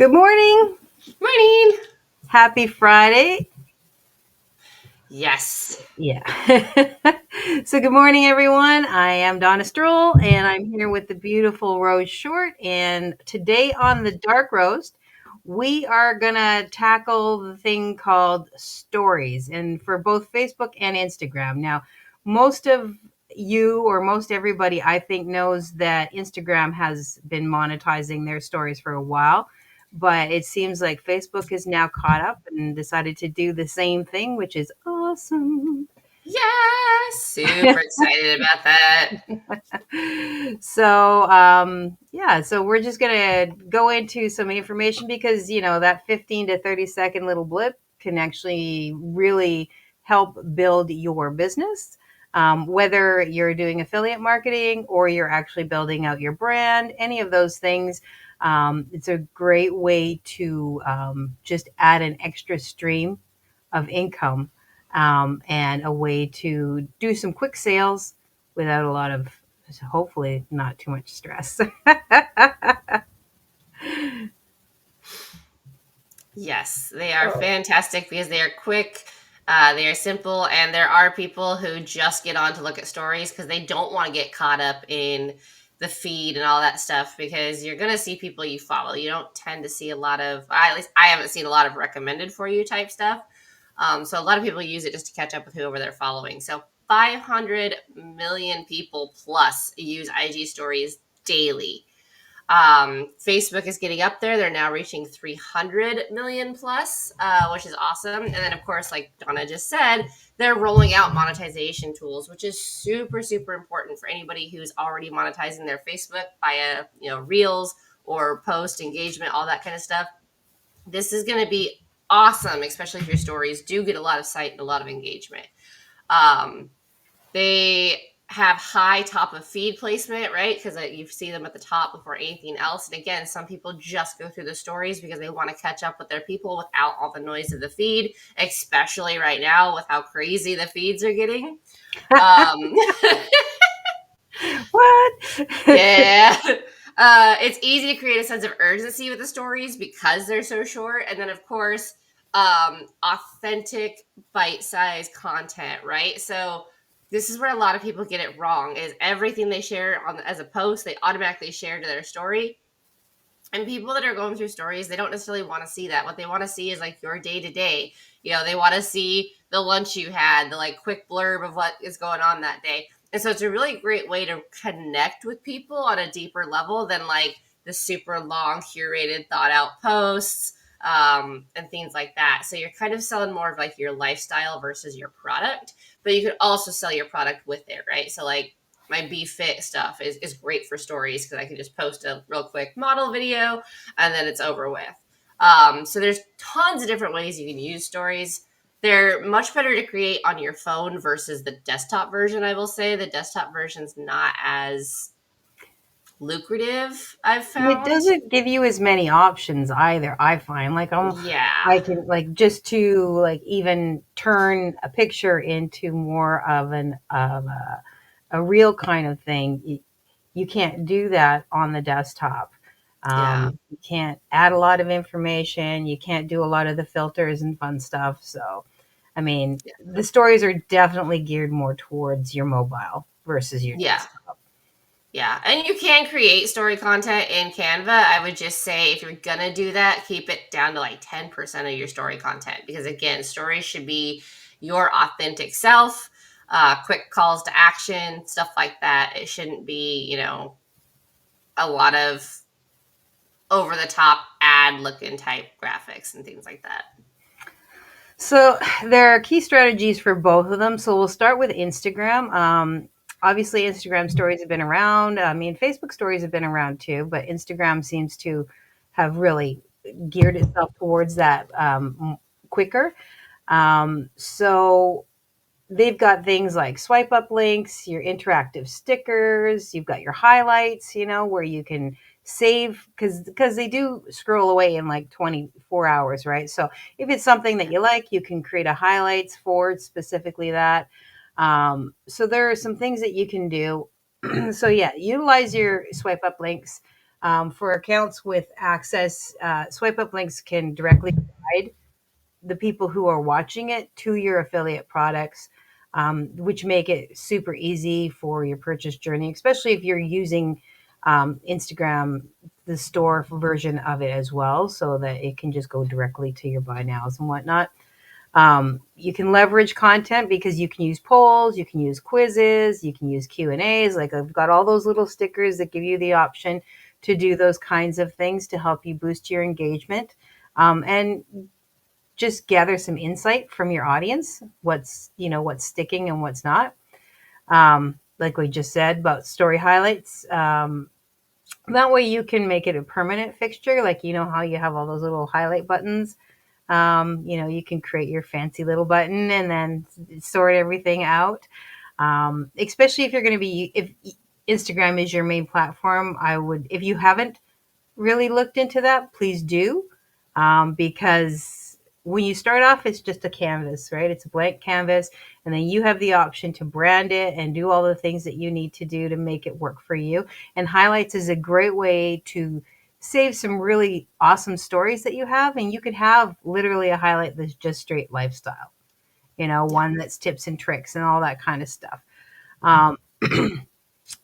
Good morning. Morning. Happy Friday. Yes. Yeah. So, good morning, everyone. I am Donna Stroll, and I'm here with the beautiful Rose Short. And today on the Dark Roast, we are going to tackle the thing called stories, and for both Facebook and Instagram. Now, most of you or most everybody, I think, knows that Instagram has been monetizing their stories for a while. But it seems like Facebook is now caught up and decided to do the same thing, which is awesome. Yes. Super excited about that. So we're just gonna go into some information because that 15 to 30-second little blip can actually really help build your business. Whether you're doing affiliate marketing or you're actually building out your brand, any of those things, it's a great way to just add an extra stream of income, and a way to do some quick sales without a lot of, hopefully, not too much stress. Yes, they are Oh. fantastic because they are quick, they are simple, and there are people who just get on to look at stories because they don't want to get caught up in the feed and all that stuff because you're going to see people you follow. You don't tend to see a lot of, at least I haven't seen a lot of recommended for you type stuff. So a lot of people use it just to catch up with whoever they're following. So 500 million people plus use IG stories daily. Facebook is getting up there. They're now reaching 300 million plus, which is awesome. And then, of course, like Donna just said, they're rolling out monetization tools, which is super, super important for anybody who's already monetizing their Facebook via, reels or post engagement, all that kind of stuff. This is going to be awesome, especially if your stories do get a lot of sight and a lot of engagement. Um, they have high top of feed placement, right? Because you see them at the top before anything else. And again, some people just go through the stories because they want to catch up with their people without all the noise of the feed, especially right now with how crazy the feeds are getting. Um, What? yeah. It's easy to create a sense of urgency with the stories because they're so short. And then, of course, authentic bite-sized content, right? So this is where a lot of people get it wrong is everything they share on as a post, they automatically share to their story. And people that are going through stories, they don't necessarily want to see that. What they want to see is like your day to day. They want to see the lunch you had, the like quick blurb of what is going on that day. And so it's a really great way to connect with people on a deeper level than like the super long, curated, thought out posts, and things like that. So you're kind of selling more of like your lifestyle versus your product, but you could also sell your product with it, right? So like my Be Fit stuff is great for stories because I can just post a real quick model video and then it's over with. So there's tons of different ways you can use stories. They're much better to create on your phone versus the desktop version. I will say the desktop version's not as lucrative, I've It found. doesn't give you as many options either, I find. Yeah. I can, like, just to like even turn a picture into more of a real kind of thing. You can't do that on the desktop. Yeah. You can't add a lot of information. You can't do a lot of the filters and fun stuff. So, I mean, the stories are definitely geared more towards your mobile versus your Yeah. desktop. Yeah, and you can create story content in Canva. I would just say if you're gonna do that, keep it down to like 10% of your story content because again, stories should be your authentic self, quick calls to action, stuff like that. It shouldn't be, a lot of over the top ad looking type graphics and things like that. So there are key strategies for both of them. So we'll start with Instagram. Obviously, Instagram stories have been around. I mean, Facebook stories have been around too, but Instagram seems to have really geared itself towards that, quicker. So they've got things like swipe up links, your interactive stickers, you've got your highlights, where you can save, because they do scroll away in like 24 hours, right? So if it's something that you like, you can create a highlights for specifically that. So there are some things that you can do. So yeah, utilize your swipe up links. For accounts with access, swipe up links can directly guide the people who are watching it to your affiliate products, which make it super easy for your purchase journey, especially if you're using Instagram, the store version of it as well, so that it can just go directly to your buy nows and whatnot. You can leverage content because you can use polls, you can use quizzes, you can use Q&As. Like, I've got all those little stickers that give you the option to do those kinds of things to help you boost your engagement. And just gather some insight from your audience, what's sticking and what's not. Like we just said about story highlights, that way you can make it a permanent fixture. Like, how you have all those little highlight buttons. You can create your fancy little button and then sort everything out. Especially if you're going to be, if Instagram is your main platform, I would, if you haven't really looked into that, please do. Because when you start off, it's just a canvas, right? It's a blank canvas. And then you have the option to brand it and do all the things that you need to do to make it work for you. And highlights is a great way to save some really awesome stories that you have. And you could have literally a highlight that's just straight lifestyle, Yeah. one that's tips and tricks and all that kind of stuff. Um,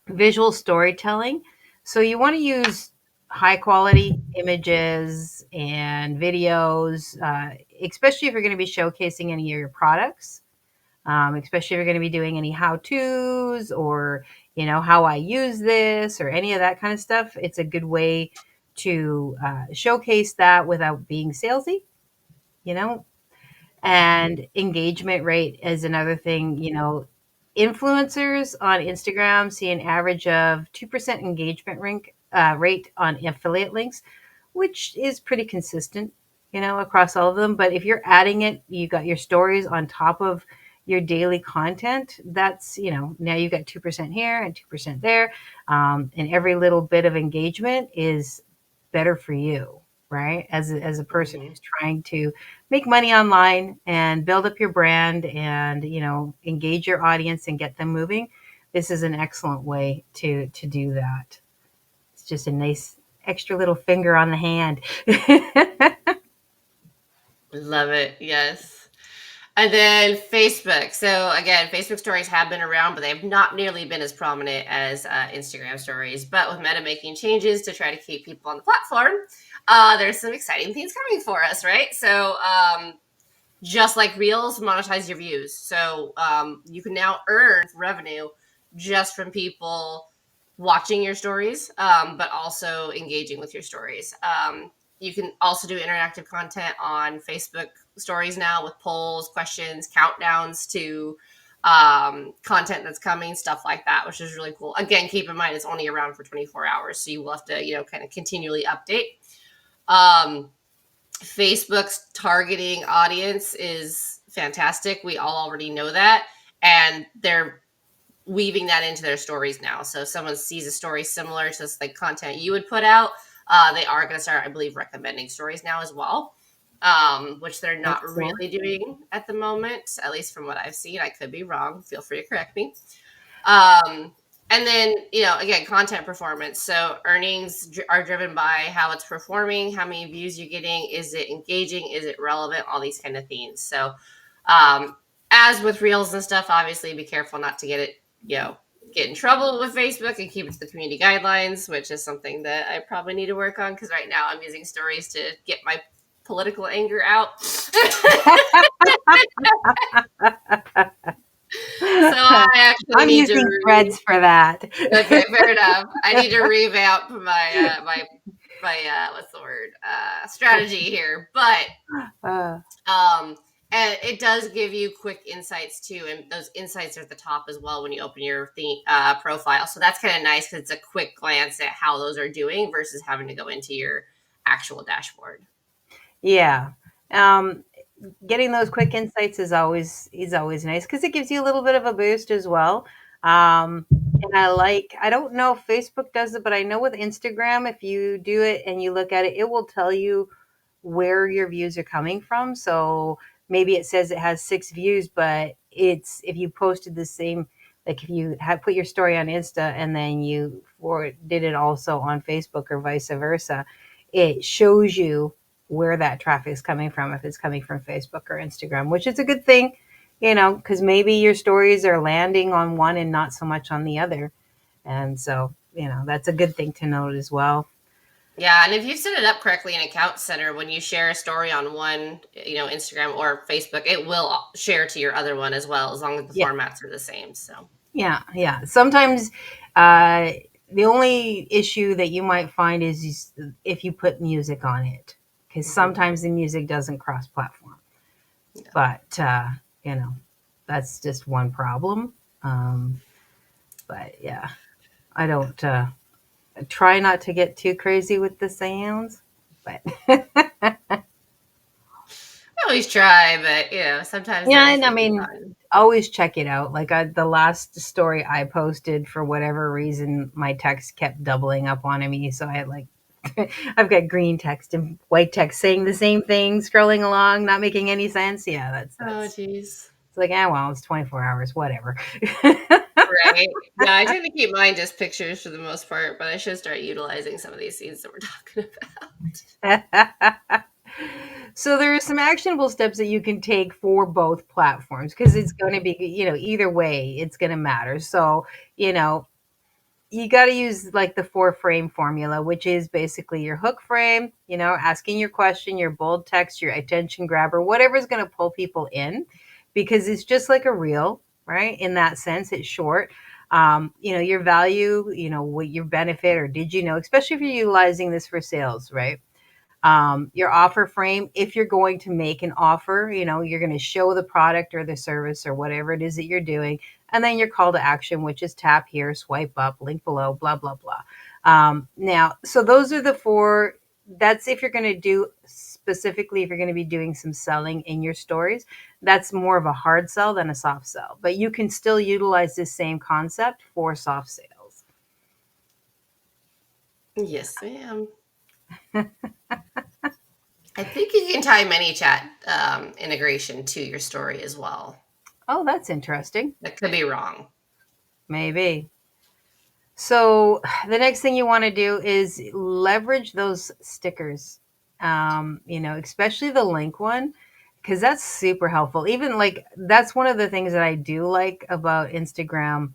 Visual storytelling. So you want to use high quality images and videos, especially if you're going to be showcasing any of your products, especially if you're going to be doing any how to's or, how I use this or any of that kind of stuff. It's a good way to showcase that without being salesy, you know, and engagement rate is another thing. Influencers on Instagram see an average of 2% engagement rate on affiliate links, which is pretty consistent, across all of them. But if you're adding it, you got your stories on top of your daily content. That's, now you've got 2% here and 2% there. And every little bit of engagement is better for you, right? As a person Mhm. who's trying to make money online and build up your brand and, engage your audience and get them moving. This is an excellent way to do that. It's just a nice extra little finger on the hand. Love it. Yes. And then Facebook. So again, Facebook stories have been around, but they have not nearly been as prominent as Instagram stories. But with Meta making changes to try to keep people on the platform, there's some exciting things coming for us, right? So just like Reels, monetize your views. So you can now earn revenue just from people watching your stories, but also engaging with your stories. You can also do interactive content on Facebook stories now with polls, questions, countdowns to content that's coming, stuff like that, which is really cool. Again, keep in mind it's only around for 24 hours, so you will have to, kind of continually update. Um, Facebook's targeting audience is fantastic. We all already know that. And they're weaving that into their stories now. So if someone sees a story similar to this, like content you would put out, they are going to start, I believe, recommending stories now as well, which they're not Excellent. really doing at the moment, at least from what I've seen. I could be wrong. Feel free to correct me. Um, and then, again, content performance. So earnings are driven by how it's performing, how many views you're getting, is it engaging, is it relevant, all these kind of things. So, as with reels and stuff, obviously be careful not to get it, get in trouble with Facebook and keep it to the community guidelines, which is something that I probably need to work on because right now I'm using stories to get my political anger out. So I actually I'm need to using threads for that. Okay, fair enough. I need to revamp my what's the word strategy here, but uh, um, and it does give you quick insights too, and those insights are at the top as well when you open your profile. So that's kind of nice because it's a quick glance at how those are doing versus having to go into your actual dashboard. yeah. Um, Getting those quick insights is always nice because it gives you a little bit of a boost as well. And I don't know if Facebook does it, but I know with Instagram, if you do it and you look at it, it will tell you where your views are coming from. So maybe it says it has 6 views, but it's if you posted the same Like if you had put your story on Insta and then you did it also on Facebook or vice versa, it shows you where that traffic is coming from, if it's coming from Facebook or Instagram, which is a good thing, because maybe your stories are landing on one and not so much on the other. And so, that's a good thing to note as well. Yeah, and if you've set it up correctly in Account Center, when you share a story on one, Instagram or Facebook, it will share to your other one as well, as long as the Yeah. formats are the same. So Yeah. Yeah. Sometimes uh, the only issue that you might find is if you put music on it, because mhm. sometimes the music doesn't cross platform. Yeah. But, you know, that's just one problem. Um, but yeah, I don't try not to get too crazy with the sounds, but I always try, but sometimes yeah, they and I defeat the mean, fun. always check it out. Like the last story I posted, for whatever reason, my text kept doubling up on me. So I had like, I've got green text and white text saying the same thing, scrolling along, not making any sense. Yeah, Oh, that's. geez. It's like, well, it's 24 hours, whatever. Right. Yeah, I tend to keep mine just pictures for the most part, but I should start utilizing some of these scenes that we're talking about. So there are some actionable steps that you can take for both platforms, because it's going to be, either way, it's going to matter. So, you know, you got to use like the 4 frame formula, which is basically your hook frame, asking your question, your bold text, your attention grabber, whatever's going to pull people in, because it's just like a reel, right? In that sense, it's short. Your value, what your benefit, or did you know, especially if you're utilizing this for sales, right? Your offer frame, if you're going to make an offer, you're going to show the product or the service or whatever it is that you're doing. And then your call to action, which is tap here, swipe up, link below, blah, blah, blah. Now, so those are the 4. That's if you're going to do specifically, if you're going to be doing some selling in your stories. That's more of a hard sell than a soft sell. But you can still utilize this same concept for soft sales. Yes, ma'am. I think you can tie ManyChat integration to your story as well. Oh, that's interesting. That could be wrong. Maybe. So the next thing you want to do is leverage those stickers, especially the link one, because that's super helpful. Even like that's one of the things that I do like about Instagram,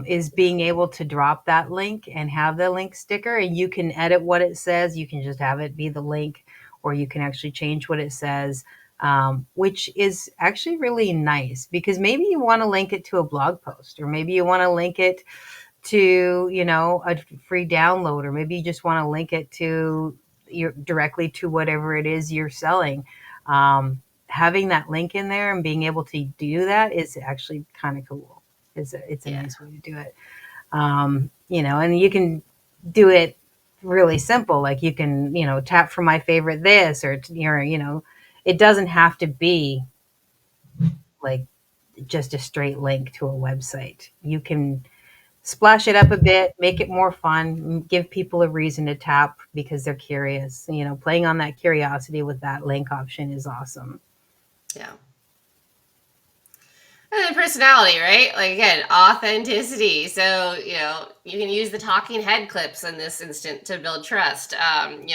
is being able to drop that link and have the link sticker, and you can edit what it says. You can just have it be the link, or you can actually change what it says, which is actually really nice, because maybe you want to link it to a blog post, or maybe you want to link it to a free download, or maybe you just want to link it to your directly to whatever it is you're selling. Having that link in there and being able to do that is actually kind of cool. It's a Yeah. nice way to do it. And you can do it really simple, like you can tap for my favorite this, or it doesn't have to be like just a straight link to a website. You can splash it up a bit, make it more fun, give people a reason to tap because they're curious. Playing on that curiosity with that link option is awesome. Yeah. And then personality, right? Like again, authenticity. So, you can use the talking head clips in this instant to build trust.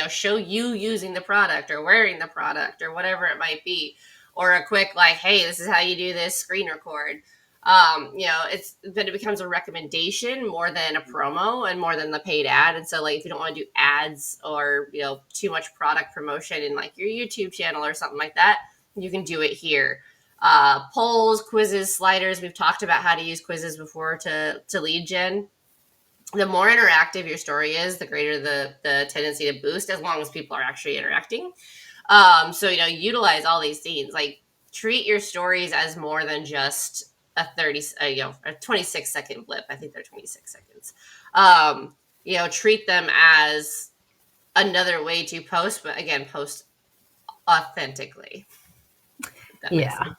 Show you using the product or wearing the product or whatever it might be. Or a quick like, hey, this is how you do this screen record. But it becomes a recommendation more than a promo and more than the paid ad. And so like if you don't want to do ads or, too much product promotion in like your YouTube channel or something like that, you can do it here. Polls, quizzes, sliders. We've talked about how to use quizzes before to lead gen. The more interactive your story is, the greater the tendency to boost, as long as people are actually interacting. So utilize all these scenes. Like treat your stories as more than just a 30, a 26-second blip. I think they're 26 seconds. Treat them as another way to post, but again, post authentically. If that makes Yeah. sense.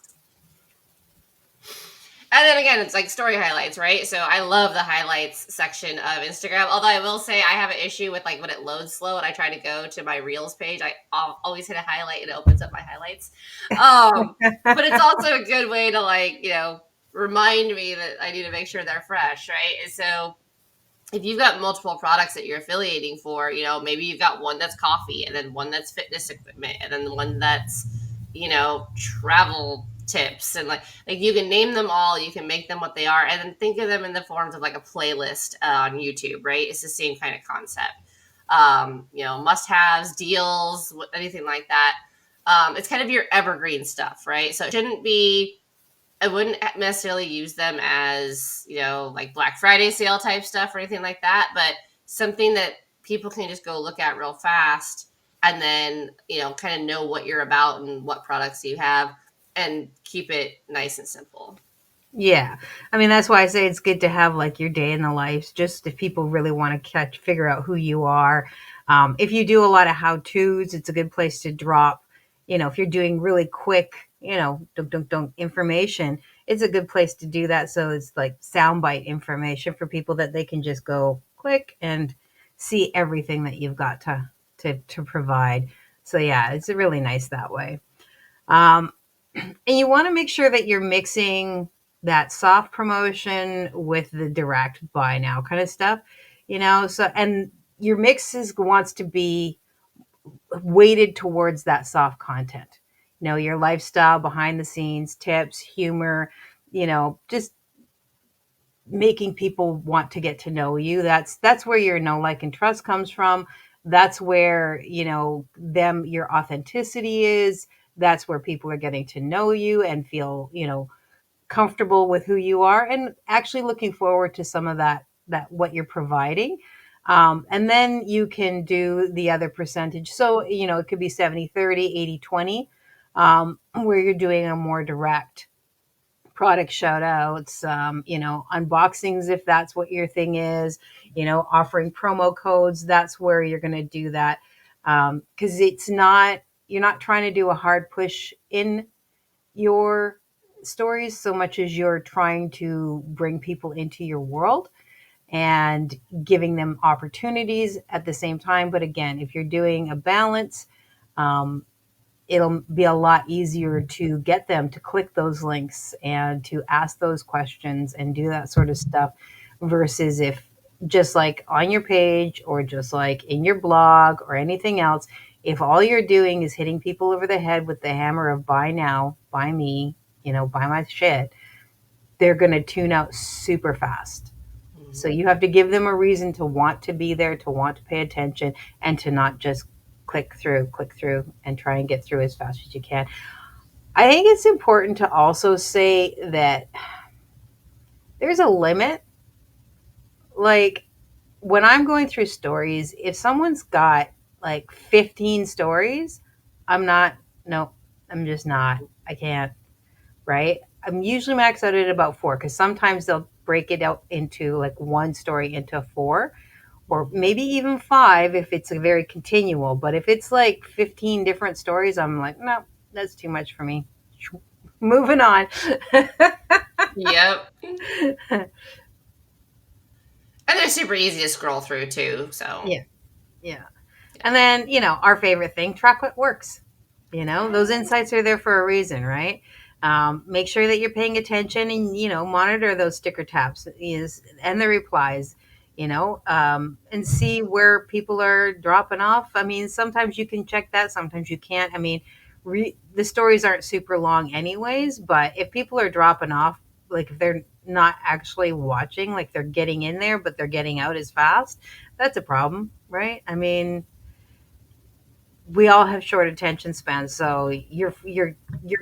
And then again, it's like story highlights, right? So I love the highlights section of Instagram. Although I will say I have an issue with like when it loads slow and I try to go to my Reels page, I always hit a highlight and it opens up my highlights. But it's also a good way to like, remind me that I need to make sure they're fresh, right? And so if you've got multiple products that you're affiliating for, maybe you've got one that's coffee and then one that's fitness equipment and then one that's, travel tips and like you can name them all, you can make them what they are, and then think of them in the forms of like a playlist on YouTube, right? It's the same kind of concept. Must haves, deals, anything like that. It's kind of your evergreen stuff, right? So it shouldn't be I wouldn't necessarily use them as, like Black Friday sale type stuff or anything like that, but something that people can just go look at real fast and then, kind of know what you're about and what products you have and keep it nice and simple. Yeah. I mean, that's why I say it's good to have like your day in the life, just if people really want to figure out who you are. If you do a lot of how to's, it's a good place to drop, if you're doing really quick, dunk information, it's a good place to do that. So it's like soundbite information for people that they can just go click and see everything that you've got to provide. So yeah, it's really nice that way. Um, and you want to make sure that you're mixing that soft promotion with the direct buy now kind of stuff, so and your mixes wants to be weighted towards that soft content, your lifestyle, behind the scenes tips, humor, just making people want to get to know you. That's where your know, like, and trust comes from. That's where, them your authenticity is. That's where people are getting to know you and feel, comfortable with who you are and actually looking forward to some of that what you're providing. And then you can do the other percentage. So, it could be 70-30, 80-20, where you're doing a more direct product shout outs, unboxings, if that's what your thing is, offering promo codes. That's where you're going to do that. Because you're not trying to do a hard push in your stories so much as you're trying to bring people into your world and giving them opportunities at the same time. But again, if you're doing a balance, um, it'll be a lot easier to get them to click those links and to ask those questions and do that sort of stuff versus if just like on your page or just like in your blog or anything else, if all you're doing is hitting people over the head with the hammer of buy now, buy me, buy my shit, they're going to tune out super fast. So Mm-hmm. you have to give them a reason to want to be there, to want to pay attention, and to not just click through, and try and get through as fast as you can. I think it's important to also say that there's a limit. Like when I'm going through stories, if someone's got like 15 stories, I'm not, no, I'm just not. I can't, right? I'm usually maxed out at about four because sometimes they'll break it out into like one story into four or maybe even five if it's a very continual. But if it's like 15 different stories, I'm like, no, that's too much for me. Moving on. Yep. And they're super easy to scroll through too. So, Yeah, yeah. And then, our favorite thing, track what works. Those insights are there for a reason, right? Make sure that you're paying attention and, monitor those sticker taps and the replies, and see where people are dropping off. I mean, sometimes you can check that, sometimes you can't. I mean, the stories aren't super long anyways, but if people are dropping off, like if they're not actually watching, like they're getting in there, but they're getting out as fast, that's a problem, right? I mean, we all have short attention spans, so your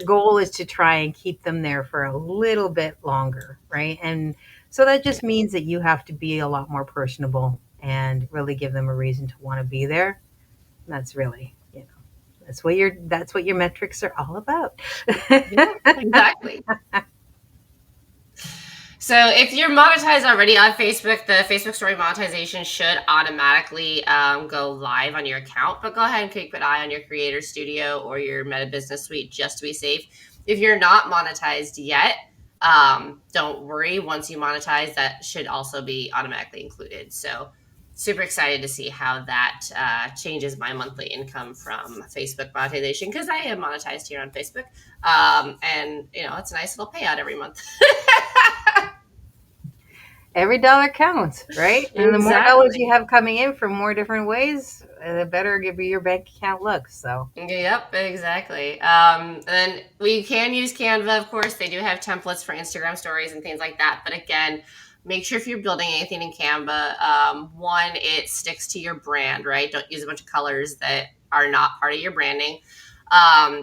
goal is to try and keep them there for a little bit longer, right? And so that just means that you have to be a lot more personable and really give them a reason to want to be there. And that's really, that's what your metrics are all about. yeah, exactly. So if you're monetized already on Facebook, the Facebook story monetization should automatically go live on your account. But go ahead and keep an eye on your Creator Studio or your Meta Business Suite just to be safe. If you're not monetized yet, don't worry. Once you monetize, that should also be automatically included. So super excited to see how that changes my monthly income from Facebook monetization, because I am monetized here on Facebook. And it's a nice little payout every month. Every dollar counts, right? And the more dollars Exactly. you have coming in from more different ways, the better your bank account looks. So, Yep, exactly. And then we can use Canva, of course. They do have templates for Instagram stories and things like that. But again, make sure if you're building anything in Canva, one, it sticks to your brand, right? Don't use a bunch of colors that are not part of your branding.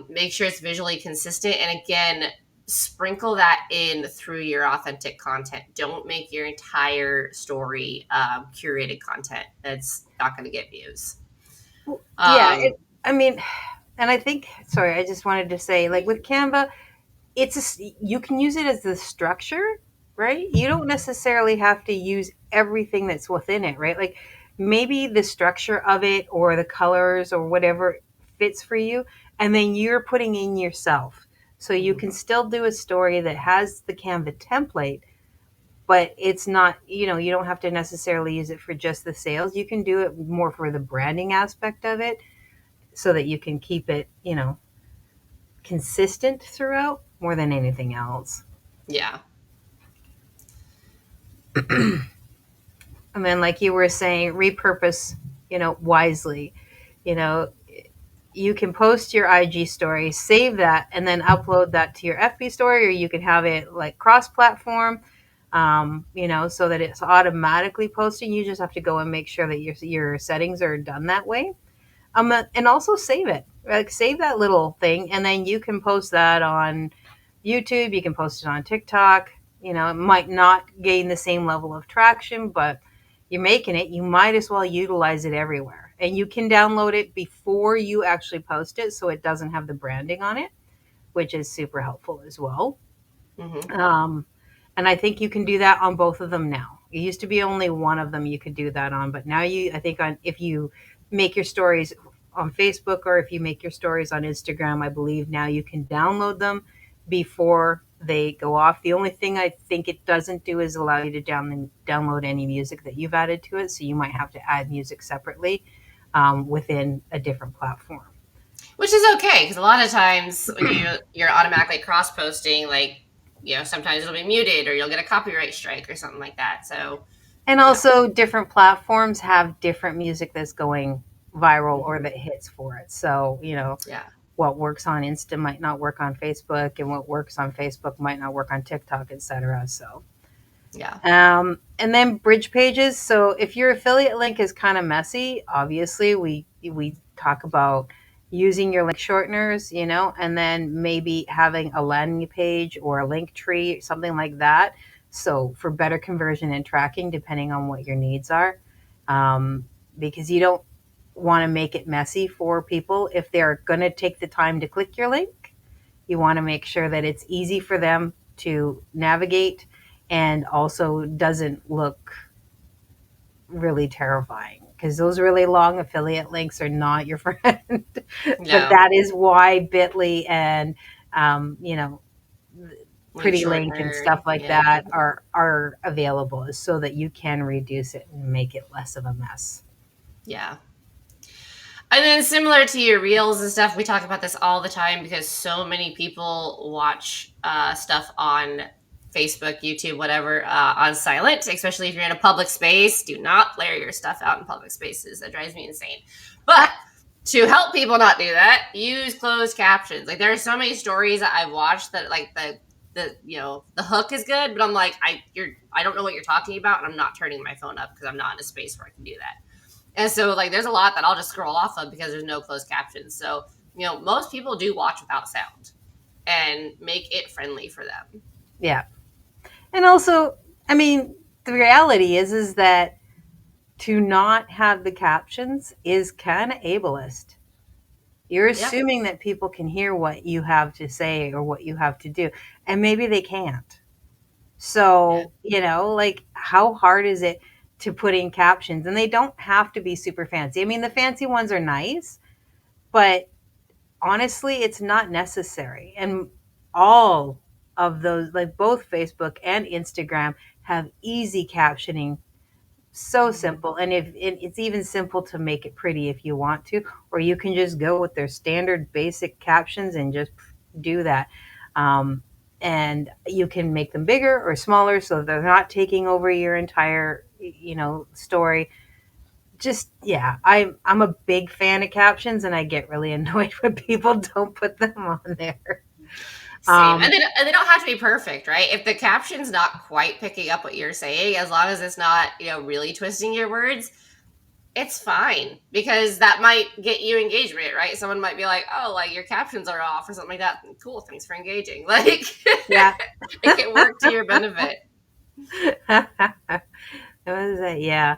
Make sure it's visually consistent. And again, sprinkle that in through your authentic content. Don't make your entire story curated content. That's not going to get views. yeah, Um, I mean, and I think, sorry, I just wanted to say, like with Canva, you can use it as the structure, right? You don't necessarily have to use everything that's within it, right? Like maybe the structure of it or the colors or whatever fits for you, and then you're putting in yourself. So you mhm. can still do a story that has the Canva template, but it's not, you don't have to necessarily use it for just the sales. You can do it more for the branding aspect of it so that you can keep it, consistent throughout more than anything else. Yeah. And then, like you were saying, repurpose, wisely. You know, you can post your IG story, save that, and then upload that to your FB story, or you can have it like cross platform, so that it's automatically posting. You just have to go and make sure that your settings are done that way. And also save it. Like save that little thing, and then you can post that on YouTube. You can post it on TikTok. It might not gain the same level of traction, but you're making it. You might as well utilize it everywhere. And you can download it before you actually post it, so it doesn't have the branding on it, which is super helpful as well. Hmm. Um, and I think you can do that on both of them now. It used to be only one of them you could do that on, but now I think on if you make your stories on Facebook or if you make your stories on Instagram, I believe now you can download them before they go off. The only thing I think it doesn't do is allow you to download any music that you've added to it. So you might have to add music separately within a different platform. Which is okay, because a lot of times when you're automatically cross posting, like sometimes it'll be muted or you'll get a copyright strike or something like that. So And you know, also, different platforms have different music that's going viral or hmm, that hits for it. So, yeah, what works on Insta might not work on Facebook, and what works on Facebook might not work on TikTok, etc. So, yeah, and then bridge pages. So, if your affiliate link is kind of messy, obviously we talk about using your link shorteners, and then maybe having a landing page or a link tree, something like that. So, for better conversion and tracking, depending on what your needs are, because you don't want to make it messy for people if they're going to take the time to click your link. You want to make sure that it's easy for them to navigate and also doesn't look really terrifying because those really long affiliate links are not your friend. But no, that is why Bitly and link Pretty Link and shortener, stuff like yeah, that are available so that you can reduce it and make it less of a mess. yeah. And then similar to your reels and stuff, we talk about this all the time because so many people watch stuff on Facebook, YouTube, whatever, on silent, especially if you're in a public space. Do not blare your stuff out in public spaces. That drives me insane. But to help people not do that, use closed captions. Like there are so many stories that I've watched that like the hook is good, but I'm like I don't know what you're talking about, and I'm not turning my phone up because I'm not in a space where I can do that. And so like there's a lot that I'll just scroll off of because there's no closed captions. So, most people do watch without sound and make it friendly for them. Yeah. And also, I mean, the reality is that to not have the captions is kind of ableist. You're Yeah. assuming that people can hear what you have to say or what you have to do, and maybe they can't. Yeah. So, like how hard is it to put in captions? And they don't have to be super fancy. I mean, the fancy ones are nice, but honestly, it's not necessary. And all of those, like both Facebook and Instagram, have easy captioning So Mhm. simple. And if it's even simple to make it pretty if you want to, or you can just go with their standard basic captions and just do that. Um, and you can make them bigger or smaller so they're not taking over your entire, story. Just, yeah, I'm a big fan of captions, and I get really annoyed when people don't put them on there. Same. Um, And they don't have to be perfect, right? If the caption's not quite picking up what you're saying, as long as it's not, really twisting your words, it's fine because that might get you engagement, right? Someone might be like, "Oh, like your captions are off" or something like that. Cool, thanks for engaging. Like yeah. it can work to your benefit. What is that? Yeah.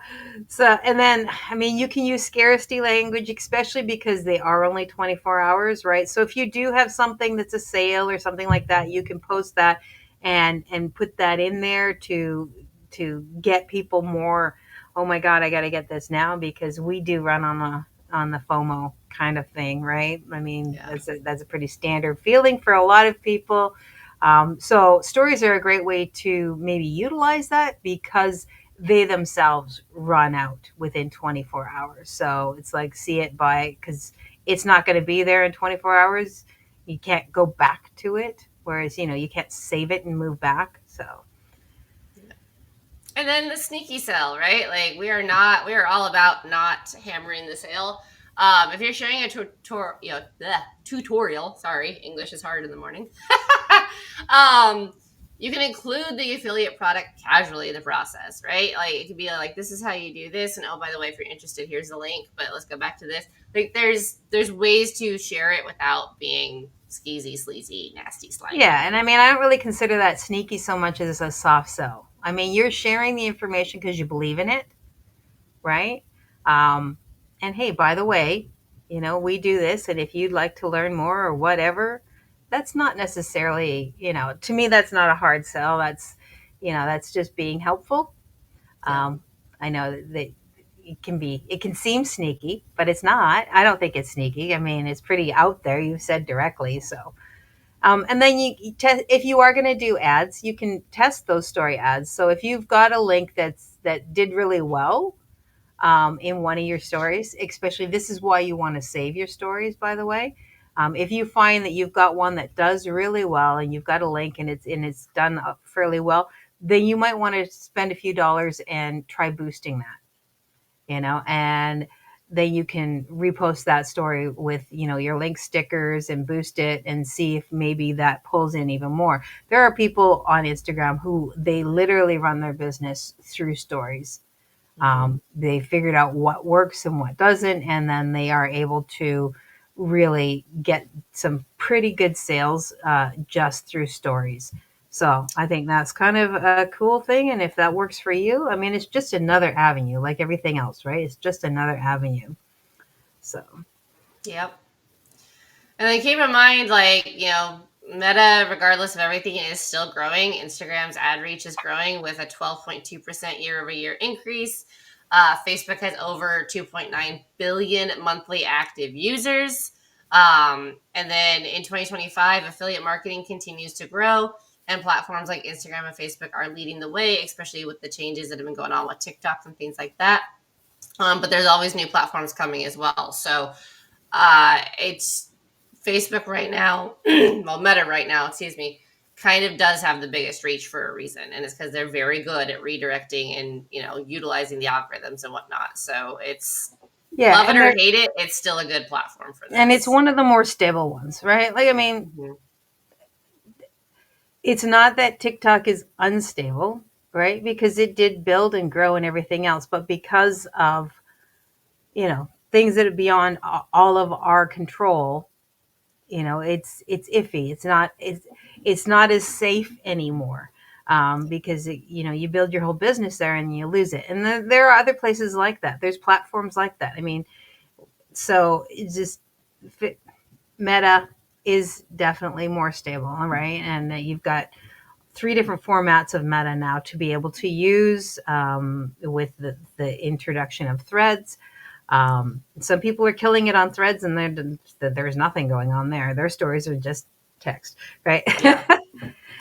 So, and then, I mean, you can use scarcity language, especially because they are only 24 hours, right? So if you do have something that's a sale or something like that, you can post that and put that in there to get people more, oh my God, I got to get this now, because we do run on the FOMO kind of thing, right? I mean, Yeah. that's a pretty standard feeling for a lot of people. So stories are a great way to maybe utilize that because they themselves run out within 24 hours. So it's like see it by, because it's not going to be there in 24 hours. You can't go back to it. Whereas, you can't save it and move back. So, And then the sneaky sell, right? Like we are all about not hammering the sale. If you're sharing a tutorial, sorry, English is hard in the morning. um, you can include the affiliate product casually in the process, right? Like it could be like, this is how you do this, and oh, by the way, if you're interested, here's the link. But let's go back to this. Like there's ways to share it without being skeezy, sleazy, nasty, slimy. yeah. And I mean, I don't really consider that sneaky so much as a soft sell. I mean, you're sharing the information because you believe in it, right? Um, and hey, by the way, we do this, and if you'd like to learn more or whatever, that's not necessarily, to me, that's not a hard sell. That's just being helpful. Yep. Um, I know that it can seem sneaky, but it's not. I don't think it's sneaky. I mean, it's pretty out there. You said directly, so. And then you test if you are going to do ads, you can test those story ads. So if you've got a link that did really well, in one of your stories, especially this is why you want to save your stories, by the way. If you find that you've got one that does really well and you've got a link and it's done fairly well, then you might want to spend a few dollars and try boosting that, and then you can repost that story with, your link stickers and boost it and see if maybe that pulls in even more. There are people on Instagram who they literally run their business through stories. Mm-hmm. They figured out what works and what doesn't, and then they are able to really get some pretty good sales just through stories. So I think that's kind of a cool thing. And if that works for you, I mean, it's just another avenue, like everything else, right? It's just another avenue. So, Yep. And then keep in mind, like, Meta, regardless of everything, is still growing. Instagram's ad reach is growing with a 12.2% year over year increase. Facebook has over 2.9 billion monthly active users. And then in 2025, affiliate marketing continues to grow, and platforms like Instagram and Facebook are leading the way, especially with the changes that have been going on with TikTok and things like that. But there's always new platforms coming as well. So it's Facebook right now, well, Meta right now, excuse me, kind of does have the biggest reach for a reason, and it's because they're very good at redirecting and utilizing the algorithms and whatnot. So it's yeah, love it or hate it, it's still a good platform for and it's this. one of the more stable ones, right? Like, I mean, Mhm. it's not that TikTok is unstable, right? Because it did build and grow and everything else, but because of, things that are beyond all of our control, it's iffy. It's not as safe anymore. Because you build your whole business there and you lose it, and there are other places like that. There's platforms like that. I mean, so it's just Meta is definitely more stable, right? And you've got three different formats of Meta now to be able to use, with the introduction of threads. Some people are killing it on threads, and there's nothing going on there. Their stories are just text, right? Yeah.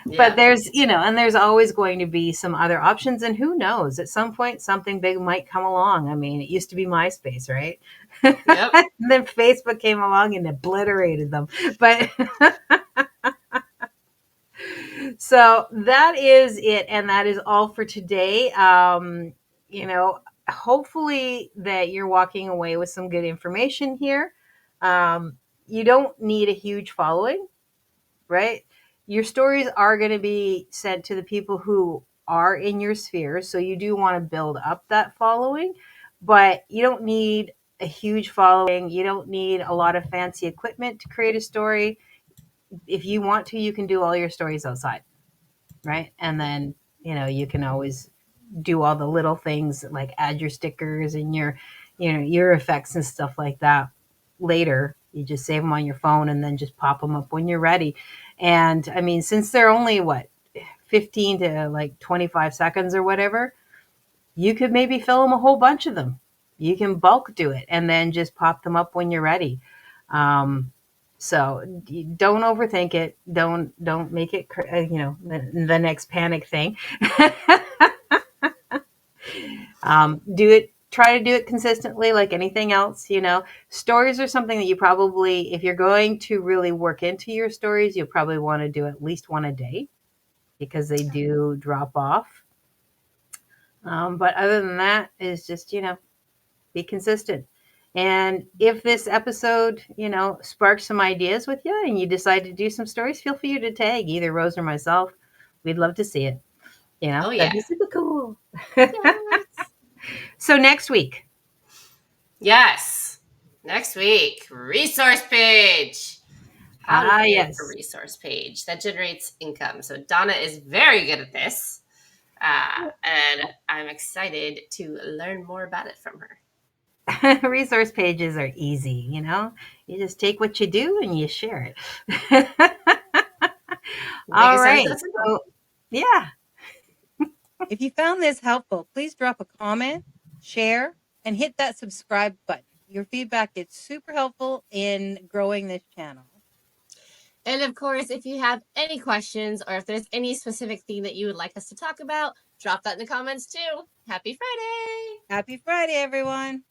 But Yeah. there's, and there's always going to be some other options. And who knows, at some point, something big might come along. I mean, it used to be MySpace, right? Yep. And then Facebook came along and obliterated them. But so that is it. And that is all for today. You know, hopefully that you're walking away with some good information here. You don't need a huge following, right? Your stories are going to be sent to the people who are in your sphere. So you do want to build up that following, but you don't need a huge following. You don't need a lot of fancy equipment to create a story. If you want to, you can do all your stories outside, right? And then, you can always do all the little things like add your stickers and your effects and stuff like that later. You just save them on your phone and then just pop them up when you're ready. And I mean, since they're only 15 to like 25 seconds or whatever, you could maybe film a whole bunch of them. You can bulk do it and then just pop them up when you're ready. Um, so don't overthink it. Don't make it the next panic thing. Do it. Try to do it consistently, like anything else. Stories are something that you probably, if you're going to really work into your stories, you'll probably want to do at least one a day because they do drop off. But other than that, is just be consistent. And if this episode, sparks some ideas with you and you decide to do some stories, feel free to tag either Rose or myself. We'd love to see it. Oh That'd yeah. be super cool. Yes. So next week. Yes. Next week, resource page. How to create a Yes. resource page that generates income. So Dawna is very good at this. And I'm excited to learn more about it from her. Resource pages are easy, You just take what you do and you share it. Make All it sound right. so simple. So, yeah. If you found this helpful, please drop a comment, share, and hit that subscribe button. Your feedback is super helpful in growing this channel. And of course, if you have any questions or if there's any specific thing that you would like us to talk about, drop that in the comments too. Happy Friday! Happy Friday, everyone.